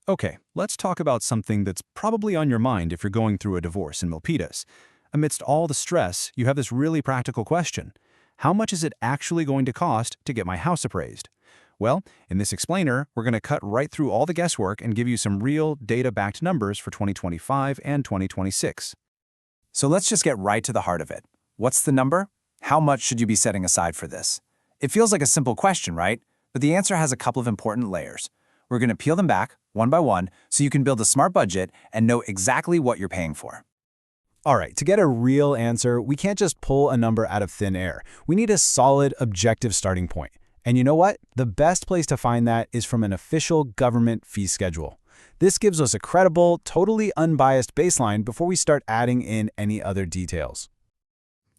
Okay, let's talk about something that's probably on your mind if you're going through a divorce in Milpitas. Amidst all the stress, you have this really practical question. How much is it actually going to cost to get my house appraised? Well, in this explainer, we're going to cut right through all the guesswork and give you some real data-backed numbers for 2025 and 2026. So let's just get right to the heart of it. What's the number? How much should you be setting aside for this? It feels like a simple question, right? But the answer has a couple of important layers. We're going to peel them back, one by one, so you can build a smart budget and know exactly what you're paying for. All right, to get a real answer, we can't just pull a number out of thin air. We need a solid, objective starting point. And you know what? The best place to find that is from an official government fee schedule. This gives us a credible, totally unbiased baseline before we start adding in any other details.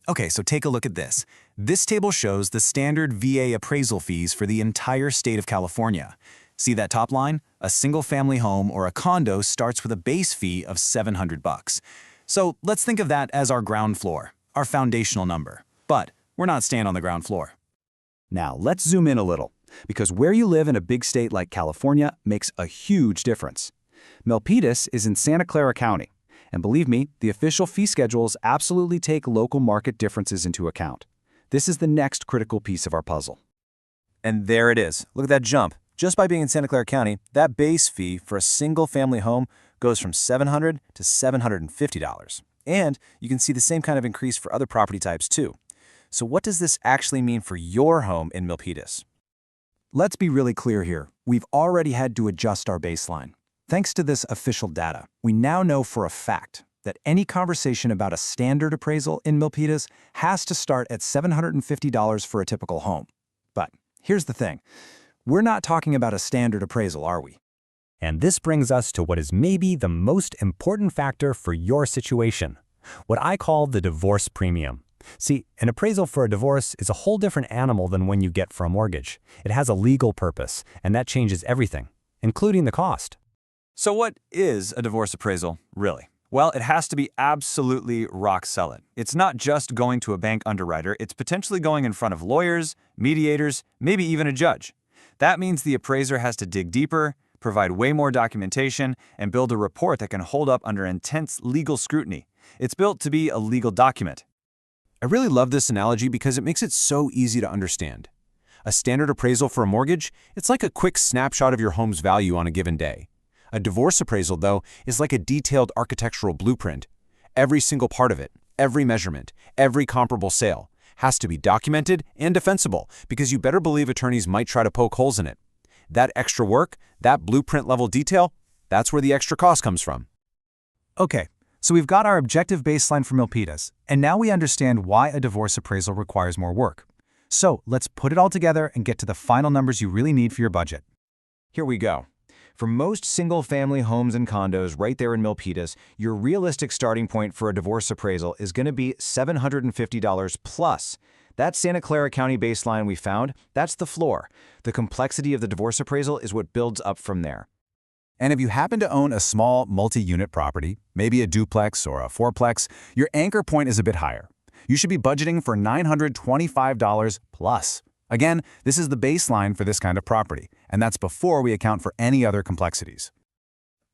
Okay, so take a look at this. This table shows the standard VA appraisal fees for the entire state of California. See that top line? A single-family home or a condo starts with a base fee of $700. So let's think of that as our ground floor, our foundational number. But we're not staying on the ground floor. Now, let's zoom in a little, because where you live in a big state like California makes a huge difference. Milpitas is in Santa Clara County, and believe me, the official fee schedules absolutely take local market differences into account. This is the next critical piece of our puzzle. And there it is. Look at that jump. Just by being in Santa Clara County, that base fee for a single-family home goes from $700 to $750. And you can see the same kind of increase for other property types too. So what does this actually mean for your home in Milpitas? Let's be really clear here. We've already had to adjust our baseline. Thanks to this official data, we now know for a fact that any conversation about a standard appraisal in Milpitas has to start at $750 for a typical home. But here's the thing. We're not talking about a standard appraisal, are we? And this brings us to what is maybe the most important factor for your situation, what I call the divorce premium. See, an appraisal for a divorce is a whole different animal than one you get for a mortgage. It has a legal purpose, and that changes everything, including the cost. So what is a divorce appraisal, really? Well, it has to be absolutely rock solid. It's not just going to a bank underwriter, it's potentially going in front of lawyers, mediators, maybe even a judge. That means the appraiser has to dig deeper, provide way more documentation, and build a report that can hold up under intense legal scrutiny. It's built to be a legal document. I really love this analogy because it makes it so easy to understand. A standard appraisal for a mortgage, it's like a quick snapshot of your home's value on a given day. A divorce appraisal, though, is like a detailed architectural blueprint. Every single part of it, every measurement, every comparable sale, has to be documented and defensible because you better believe attorneys might try to poke holes in it. That extra work, that blueprint-level detail, that's where the extra cost comes from. Okay, so we've got our objective baseline for Milpitas, and now we understand why a divorce appraisal requires more work. So let's put it all together and get to the final numbers you really need for your budget. Here we go. For most single-family homes and condos right there in Milpitas, your realistic starting point for a divorce appraisal is going to be $750 plus. That Santa Clara County baseline we found, that's the floor. The complexity of the divorce appraisal is what builds up from there. And if you happen to own a small multi-unit property, maybe a duplex or a fourplex, your anchor point is a bit higher. You should be budgeting for $925 plus. Again, this is the baseline for this kind of property, and that's before we account for any other complexities.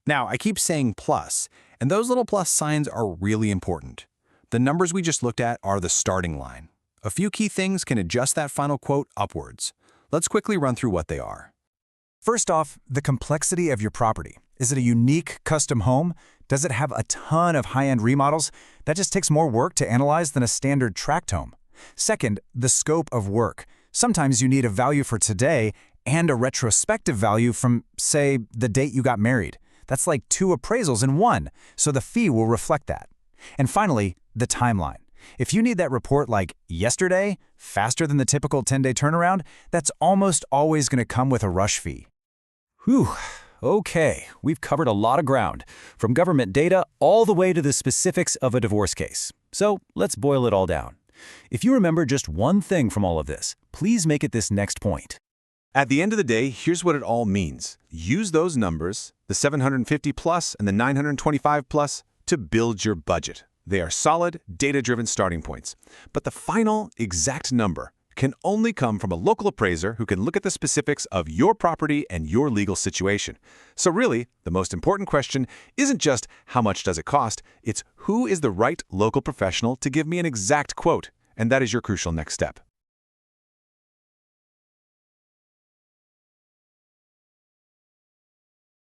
Now, I keep saying plus, and those little plus signs are really important. The numbers we just looked at are the starting line. A few key things can adjust that final quote upwards. Let's quickly run through what they are. First off, the complexity of your property. Is it a unique custom home? Does it have a ton of high-end remodels? That just takes more work to analyze than a standard tract home. Second, the scope of work. Sometimes you need a value for today and a retrospective value from, say, the date you got married. That's like 2 appraisals in one, so the fee will reflect that. And finally, the timeline. If you need that report like yesterday, faster than the typical 10-day turnaround, that's almost always going to come with a rush fee. Whew. Okay, we've covered a lot of ground, from government data all the way to the specifics of a divorce case. So let's boil it all down. If you remember just one thing from all of this, please make it this next point. At the end of the day, here's what it all means. Use those numbers, the 750 plus and the 925 plus, to build your budget. They are solid, data-driven starting points. But the final exact number can only come from a local appraiser who can look at the specifics of your property and your legal situation. So really, the most important question isn't just how much does it cost, it's who is the right local professional to give me an exact quote, and that is your crucial next step.